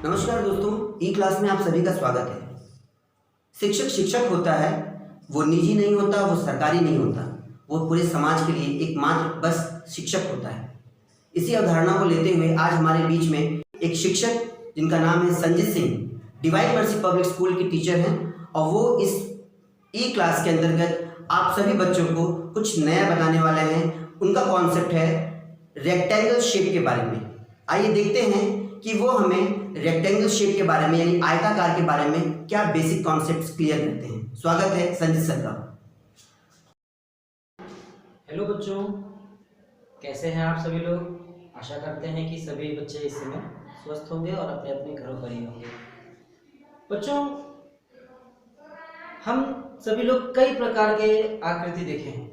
नमस्कार दोस्तों, ई क्लास में आप सभी का स्वागत है। शिक्षक शिक्षक होता है, वो निजी नहीं होता, वो सरकारी नहीं होता, वो पूरे समाज के लिए एकमात्र बस शिक्षक होता है। इसी अवधारणा को लेते हुए आज हमारे बीच में एक शिक्षक जिनका नाम है Sanjeet Singh, divine mercy public school के टीचर हैं और वो इस ई क्लास के अंतर्गत आप सभी बच्चों को कुछ नया बताने वाले हैं। उनका कॉन्सेप्ट है रेक्टेंगल शेप के बारे में। आइए देखते हैं कि वो हमें रेक्टेंगल शेप के बारे में यानी आयताकार के बारे में क्या बेसिक कॉन्सेप्ट्स क्लियर करते हैं। स्वागत है संजीत सर का। हेलो बच्चों, कैसे हैं आप सभी लोग। आशा करते हैं कि सभी बच्चे इस समय स्वस्थ होंगे और अपने अपने घरों पर ही होंगे। बच्चों, हम सभी लोग कई प्रकार के आकृति देखे हैं।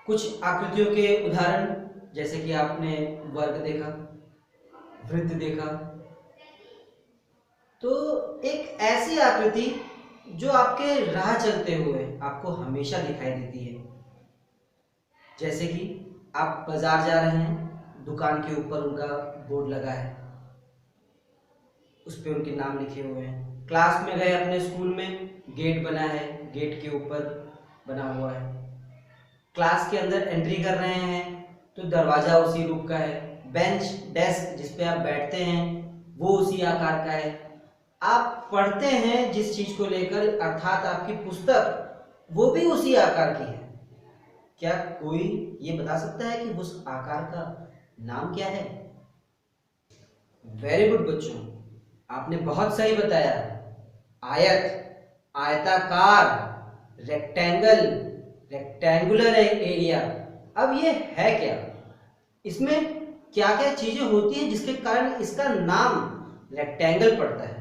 कुछ आकृतियों के उदाहरण जैसे कि आपने वर्ग देखा, वृत्त देखा, तो एक ऐसी आकृति जो आपके राह चलते हुए आपको हमेशा दिखाई देती है। जैसे कि आप बाजार जा रहे हैं, दुकान के ऊपर उनका बोर्ड लगा है, उस पे उनके नाम लिखे हुए हैं। क्लास में गए अपने स्कूल में, गेट बना है, गेट के ऊपर बना हुआ है। क्लास के अंदर एंट्री कर रहे हैं तो दरवाजा उसी रूप का है। बेंच डेस्क जिस पे आप बैठते हैं वो उसी आकार का है। आप पढ़ते हैं जिस चीज को लेकर, अर्थात आपकी पुस्तक, वो भी उसी आकार की है। क्या कोई ये बता सकता है कि उस आकार का नाम क्या है? वेरी गुड बच्चों, आपने बहुत सही बताया। आयत, आयताकार, रेक्टेंगल, रेक्टेंगुलर एरिया। अब ये है क्या? इसमें क्या क्या चीजें होती हैं जिसके कारण इसका नाम रेक्टेंगल पड़ता है?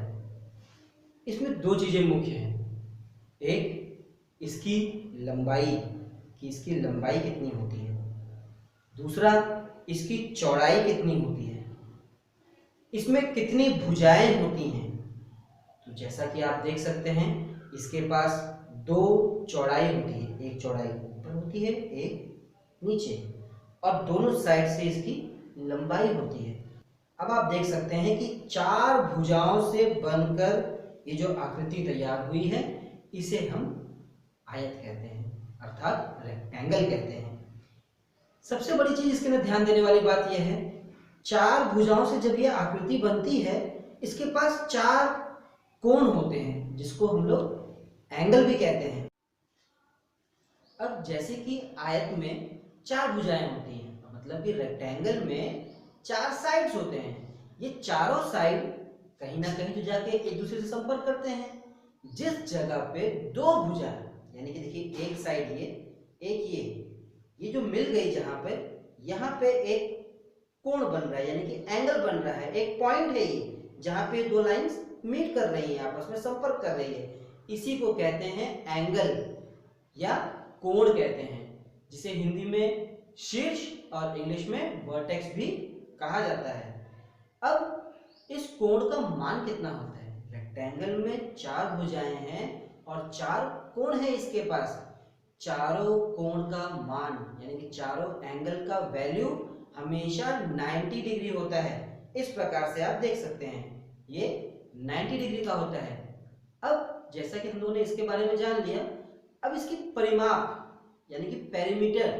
इसमें दो चीजें मुख्य हैं। एक, इसकी लंबाई, कि इसकी लंबाई कितनी होती है। दूसरा, इसकी चौड़ाई कितनी होती है। इसमें कितनी भुजाएं होती हैं। तो जैसा कि आप देख सकते हैं, इसके पास दो चौड़ाई होती है। एक चौड़ाई ऊपर होती है, एक नीचे, और दोनों साइड से इसकी लंबाई होती है। अब आप देख सकते हैं कि चार भुजाओं से बनकर ये जो आकृति तैयार हुई है, इसे हम आयत कहते हैं, अर्थात रेक्टेंगल कहते हैं। सबसे बड़ी चीज इसके अंदर ध्यान देने वाली बात यह है, चार भुजाओं से जब यह आकृति बनती है, इसके पास चार कोण होते हैं जिसको हम लोग एंगल भी कहते हैं। अब जैसे कि आयत में चार भुजाएं होती हैं, मतलब कि रेक्टेंगल में चार साइड्स होते हैं। ये चारों साइड कहीं ना कहीं तो जाके एक दूसरे से संपर्क करते हैं। जिस जगह पे दो भुजा, यानी कि देखिए एक साइड ये, एक ये जो मिल गई, जहां पे यहाँ पे एक कोण बन रहा है, यानी कि एंगल बन रहा है। एक पॉइंट है ये जहां पे दो लाइंस मीट कर रही हैं, आपस में संपर्क कर रही है। इसी को कहते हैं एंगल या कोण कहते हैं, जिसे हिंदी में शीर्ष और इंग्लिश में वर्टेक्स भी कहा जाता है। अब इस कोण का मान कितना होता है? रेक्टेंगल में चार भुजाएं हैं और चार कोण है इसके पास। चारों कोण का मान, यानी कि चारों एंगल का वैल्यू हमेशा 90 डिग्री होता है। इस प्रकार से आप देख सकते हैं, ये 90 डिग्री का होता है। अब जैसा कि हम लोगों ने इसके बारे में जान लिया, अब इसकी परिमाप यानी कि पेरीमीटर,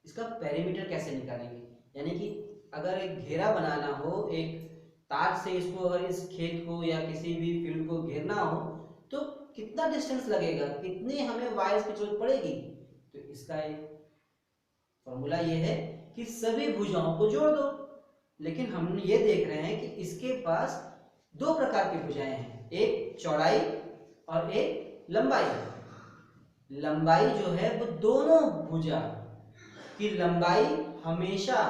इसका पेरीमीटर कैसे निकालेंगे। यानी कि अगर एक घेरा बनाना हो, एक तार से इसको, अगर इस खेत को या किसी भी फील्ड को घेरना हो, तो कितना डिस्टेंस लगेगा, कितनी हमें वायर्स की जरूरत पड़ेगी। तो इसका एक फॉर्मूला ये है कि सभी भुजाओं को जोड़ दो। लेकिन हम ये देख रहे हैं कि इसके पास दो प्रकार की भुजाएं हैं, एक चौड़ाई और एक लंबाई। लंबाई जो है वो दोनों भुजा की लंबाई हमेशा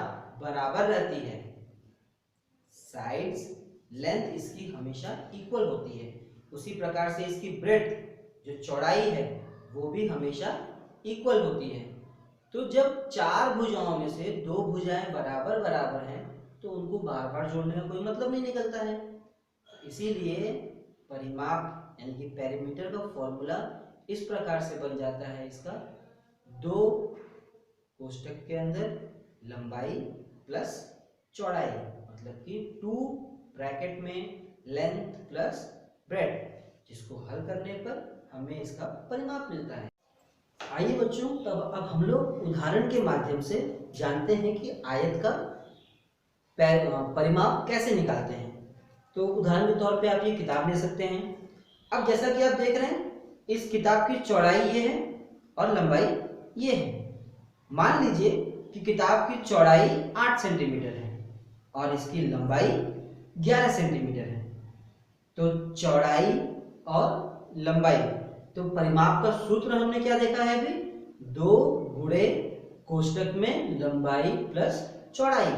बराबर रहती है। साइड्स लेंथ इसकी हमेशा इक्वल होती है। उसी प्रकार से इसकी ब्रेड्थ, जो चौड़ाई है, वो भी हमेशा इक्वल होती है। तो जब चार भुजाओं में से दो भुजाएं बराबर बराबर हैं, तो उनको बार बार जोड़ने का कोई मतलब नहीं निकलता है। इसीलिए परिमाप यानी कि पेरीमीटर का फॉर्मूला इस प्रकार से बन जाता है इसका, दो कोष्टक के अंदर लंबाई प्लस चौड़ाई मतलब कि 2 ब्रैकेट में लेंथ प्लस ब्रेड, जिसको हल करने पर हमें इसका परिमाप मिलता है। आइए बच्चों, तब अब हम लोग उदाहरण के माध्यम से जानते हैं कि आयत का परिमाप कैसे निकालते हैं। तो उदाहरण के तौर पे आप ये किताब ले सकते हैं। अब जैसा कि आप देख रहे हैं, इस किताब की चौड़ाई ये है और लंबाई ये है। मान लीजिए कि किताब की चौड़ाई 8 सेंटीमीटर है और इसकी लंबाई 11 सेंटीमीटर है। तो चौड़ाई और लंबाई, तो परिमाप का सूत्र हमने क्या देखा है अभी, 2 गुणे कोष्टक में लंबाई प्लस चौड़ाई।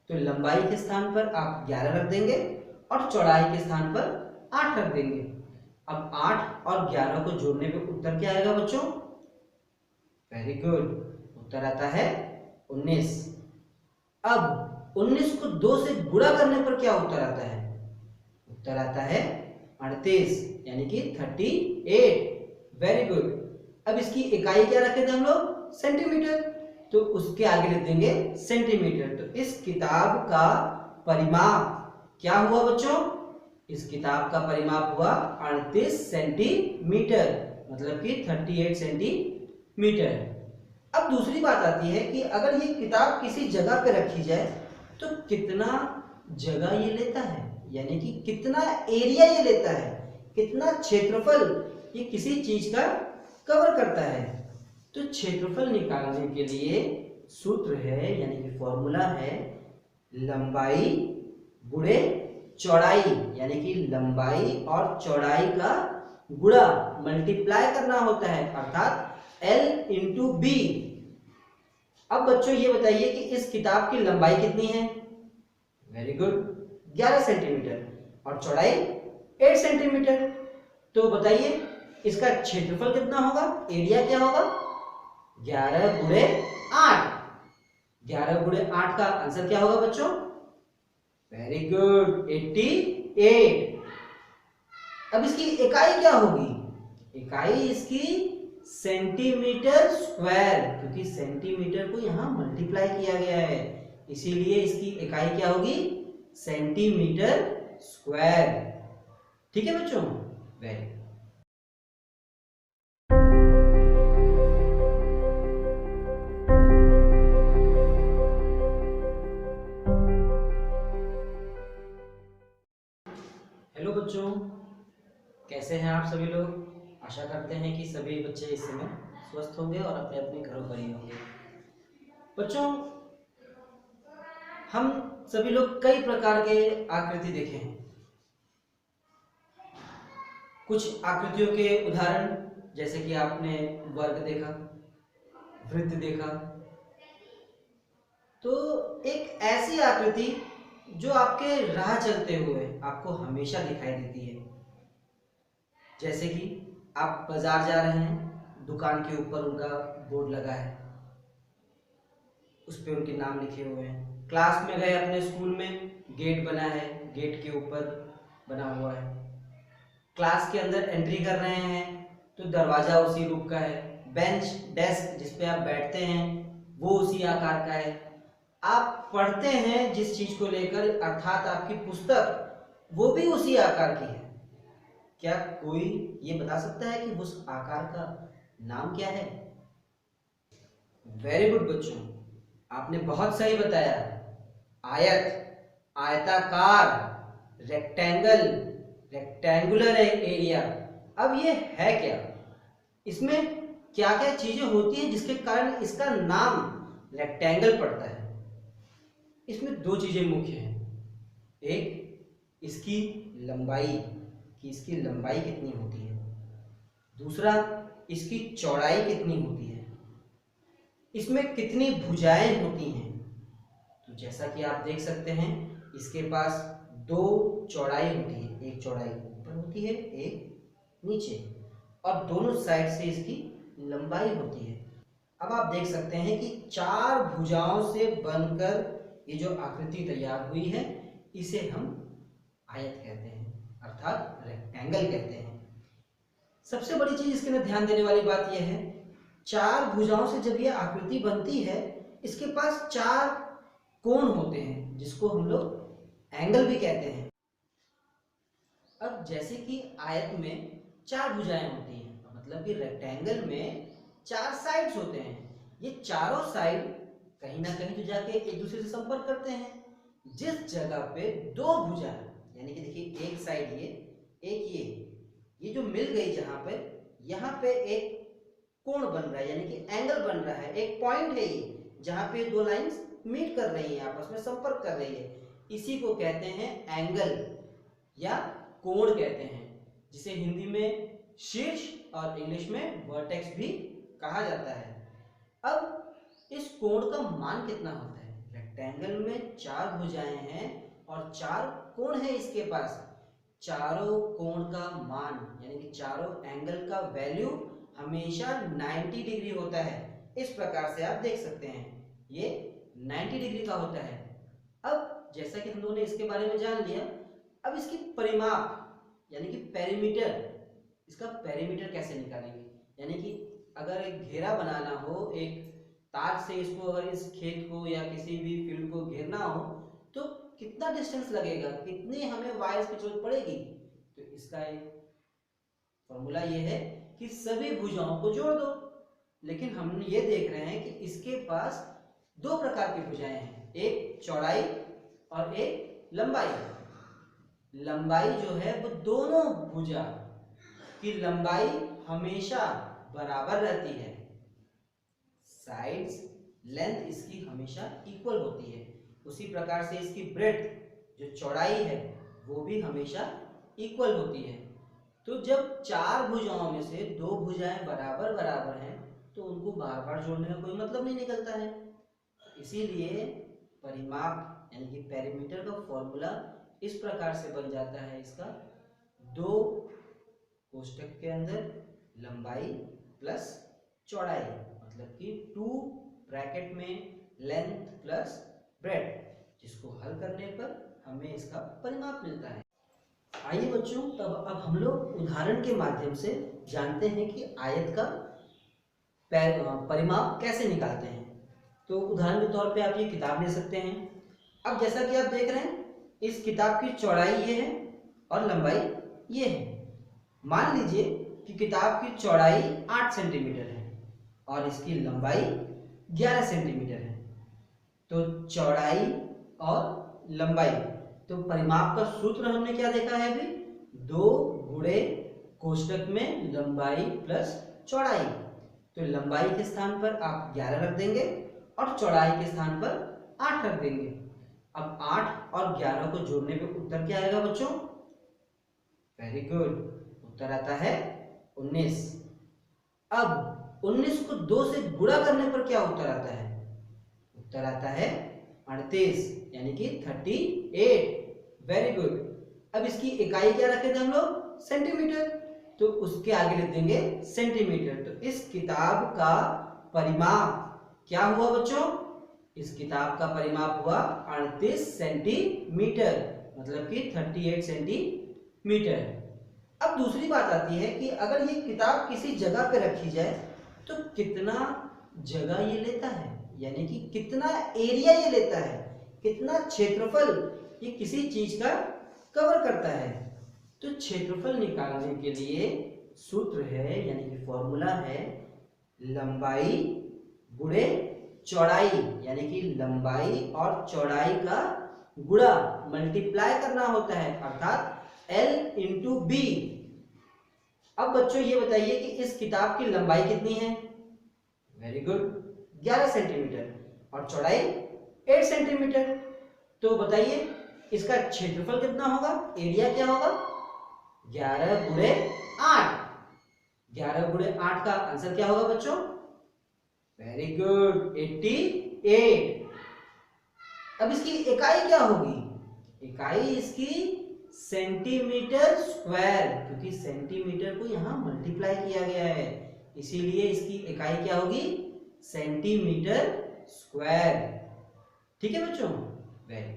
तो लंबाई के स्थान पर आप 11 रख देंगे और चौड़ाई के स्थान पर 8 रख देंगे। अब 8 और 11 को जोड़ने पे उत्तर क्या आएगा बच्चों? वेरी गुड, उत्तर आता है 19। अब 19 को 2 से गुणा करने पर क्या उत्तर आता है? उत्तर आता है 38, यानी कि 38। Very good. अब इसकी इकाई क्या रखे थे हम लोग? सेंटीमीटर, तो उसके आगे लिख देंगे सेंटीमीटर। तो इस किताब का परिमाप क्या हुआ बच्चों? इस किताब का परिमाप हुआ 38 सेंटीमीटर, मतलब कि 38 सेंटीमीटर। अब दूसरी बात आती है कि अगर ये किताब किसी जगह पे रखी जाए तो कितना जगह ये लेता है, यानी कि कितना एरिया ये लेता है, कितना क्षेत्रफल ये किसी चीज का कवर करता है। तो क्षेत्रफल निकालने के लिए सूत्र है, यानी कि फॉर्मूला है लंबाई गुणे चौड़ाई, यानी कि लंबाई और चौड़ाई का गुणा मल्टीप्लाई करना होता है, अर्थात L इंटू B। अब बच्चों ये बताइए कि इस किताब की लंबाई कितनी है? वेरी गुड, 11 सेंटीमीटर और चौड़ाई 8 सेंटीमीटर। तो बताइए इसका क्षेत्रफल कितना होगा, एरिया क्या होगा? 11 गुणे 8। 11 गुणे 8 का आंसर क्या होगा बच्चों? Very good, 88। अब इसकी इकाई क्या होगी? इकाई इसकी सेंटीमीटर स्क्वायर, क्योंकि सेंटीमीटर को यहां मल्टीप्लाई किया गया है, इसीलिए इसकी इकाई क्या होगी? Centimetre square. ठीक है बच्चों, वेरी। हेलो बच्चों, कैसे हैं आप सभी लोग? आशा करते हैं कि सभी बच्चे इस समय स्वस्थ होंगे और अपने अपने घरों पर ही होंगे। बच्चों, हम सभी लोग कई प्रकार के आकृति देखे हैं। कुछ आकृतियों के उदाहरण, जैसे कि आपने वर्ग देखा, वृत्त देखा। तो एक ऐसी आकृति जो आपके राह चलते हुए आपको हमेशा दिखाई देती है, जैसे कि आप बाजार जा रहे हैं, दुकान के ऊपर उनका बोर्ड लगा है, उस पे उनके नाम लिखे हुए हैं। क्लास में गए अपने स्कूल में, गेट बना है, गेट के ऊपर बना हुआ है। क्लास के अंदर एंट्री कर रहे हैं तो दरवाजा उसी रूप का है, बेंच डेस्क जिस पे आप बैठते हैं वो उसी आकार का है। आप पढ़ते हैं जिस चीज को लेकर, अर्थात आपकी पुस्तक, वो भी उसी आकार की है। क्या कोई ये बता सकता है कि उस आकार का नाम क्या है? वेरी गुड बच्चों, आपने बहुत सही बताया। आयत, आयताकार, रेक्टेंगल, रेक्टेंगुलर एरिया। अब ये है क्या? इसमें क्या क्या चीजें होती हैं जिसके कारण इसका नाम रेक्टेंगल पड़ता है? इसमें 2 चीजें मुख्य हैं। एक, इसकी लंबाई, कि इसकी लंबाई कितनी होती है। दूसरा, इसकी चौड़ाई कितनी होती है। इसमें कितनी भुजाएं होती हैं। तो जैसा कि आप देख सकते हैं, इसके पास 2 चौड़ाई होती है, एक चौड़ाई ऊपर होती है, एक नीचे, और दोनों साइड से इसकी लंबाई होती है। अब आप देख सकते हैं कि 4 भुजाओं से बनकर ये जो आकृति तैयार हुई है, इसे हम आयत कहते हैं, अर्थात रेक्टेंगल कहते हैं। सबसे बड़ी चीज इसके अंदर ध्यान देने वाली बात यह है, 4 भुजाओं से जब यह आकृति बनती है, इसके पास 4 कोण होते हैं, जिसको हम लोग एंगल भी कहते हैं। अब जैसे कि आयत में 4 भुजाएं होती हैं, मतलब कि रेक्टेंगल में 4 साइड्स होते हैं। ये चारों साइड कहीं ना कहीं तो जाके एक दूसरे से संपर्क करते हैं। जिस जगह पे 2 भुजा, यानी कि देखिए एक साइड ये, एक ये जो मिल गई जहां पे, यहाँ पे एक कोण बन रहा है, यानी कि एंगल बन रहा है, एक पॉइंट है ये जहां पे 2 लाइंस मीट कर रही हैं, आपस में संपर्क कर रही है। इसी को कहते हैं एंगल या कोण कहते हैं, जिसे हिंदी में शीर्ष और इंग्लिश में वर्टेक्स भी कहा जाता है। अब इस कोण का मान कितना होता है? रेक्टेंगल में 4 भुजाएं हैं और 4 कोण है इसके पास। चारों कोण का मान यानी कि चारों एंगल का वैल्यू हमेशा 90 डिग्री होता है। इस प्रकार से आप देख सकते हैं, ये 90 डिग्री का होता है। अब जैसा कि हम लोगों ने इसके बारे में जान लिया, अब इसकी परिमाप यानी कि पेरीमीटर, इसका पेरीमीटर कैसे निकालेंगे? यानी कि अगर एक घेरा बनाना हो, एक तार से इसको, अगर इस खेत को या किसी भी फील्ड को घेरना हो तो कितना डिस्टेंस लगेगा, कितनी हमें वायर्स की जरूरत पड़ेगी? तो इसका एक फॉर्मूला ये है कि सभी भुजाओं को जोड़ दो। लेकिन हम ये देख रहे हैं कि इसके पास 2 प्रकार की भुजाएं हैं, एक चौड़ाई और एक लंबाई। लंबाई जो है वो दोनों भुजा की लंबाई हमेशा बराबर रहती है, साइड्स लेंथ इसकी हमेशा इक्वल होती है। उसी प्रकार से इसकी ब्रेड्थ जो चौड़ाई है वो भी हमेशा इक्वल होती है। तो जब 4 भुजाओं में से 2 भुजाएं बराबर बराबर हैं तो उनको बार बार जोड़ने का कोई मतलब नहीं निकलता है। इसीलिए परिमाप यानी कि पेरीमीटर का फॉर्मूला इस प्रकार से बन जाता है इसका, 2 कोष्टक के अंदर लंबाई प्लस चौड़ाई, मतलब कि 2 ब्रैकेट में लेंथ प्लस ब्रेड्थ, जिसको हल करने पर हमें इसका परिमाप मिलता है। आइए बच्चों, तब अब हम लोग उदाहरण के माध्यम से जानते हैं कि आयत का परिमाप कैसे निकालते हैं। तो उदाहरण के तौर पे आप ये किताब ले सकते हैं। अब जैसा कि आप देख रहे हैं, इस किताब की चौड़ाई ये है और लंबाई ये है। मान लीजिए कि किताब की चौड़ाई 8 सेंटीमीटर है और इसकी लंबाई 11 सेंटीमीटर है। तो चौड़ाई और लंबाई, तो परिमाप का सूत्र हमने क्या देखा है अभी? 2 गुणे कोष्टक में लंबाई प्लस चौड़ाई। तो लंबाई के स्थान पर आप 11 रख देंगे और चौड़ाई के स्थान पर 8 रख देंगे। अब 8 और 11 को जोड़ने पे उत्तर क्या आएगा बच्चों? वेरी गुड, उत्तर आता है 19। अब 19 को 2 से गुणा करने पर क्या उत्तर आता है? उत्तर आता है 38 यानी कि 38। Very good. अब इसकी इकाई क्या रखे थे हम लोग? सेंटीमीटर, तो उसके आगे लिख देंगे सेंटीमीटर। तो इस किताब का परिमाप क्या हुआ बच्चों? इस किताब का परिमाप हुआ 38 सेंटीमीटर, मतलब कि 38 सेंटीमीटर। अब दूसरी बात आती है कि अगर ये किताब किसी जगह पे रखी जाए तो कितना जगह ये लेता है, यानी कि कितना एरिया ये लेता है, कितना क्षेत्रफल ये किसी चीज का कवर करता है। तो क्षेत्रफल निकालने के लिए सूत्र है, यानी कि फॉर्मूला है लंबाई गुणे चौड़ाई, यानी कि लंबाई और चौड़ाई का गुणा मल्टीप्लाई करना होता है, अर्थात L इंटू बी। अब बच्चों ये बताइए कि इस किताब की लंबाई कितनी है? वेरी गुड, 11 सेंटीमीटर और चौड़ाई 8 सेंटीमीटर। तो बताइए इसका क्षेत्रफल कितना होगा, एरिया क्या होगा? 11 गुणे 8। 11 गुणे 8 का आंसर क्या होगा बच्चों? Very good, 88। अब इसकी इकाई क्या होगी? इकाई इसकी सेंटीमीटर स्क्वायर, क्योंकि सेंटीमीटर को यहां मल्टीप्लाई किया गया है, इसीलिए इसकी इकाई क्या होगी? Centimetre square. ठीक है बच्चों, वेरी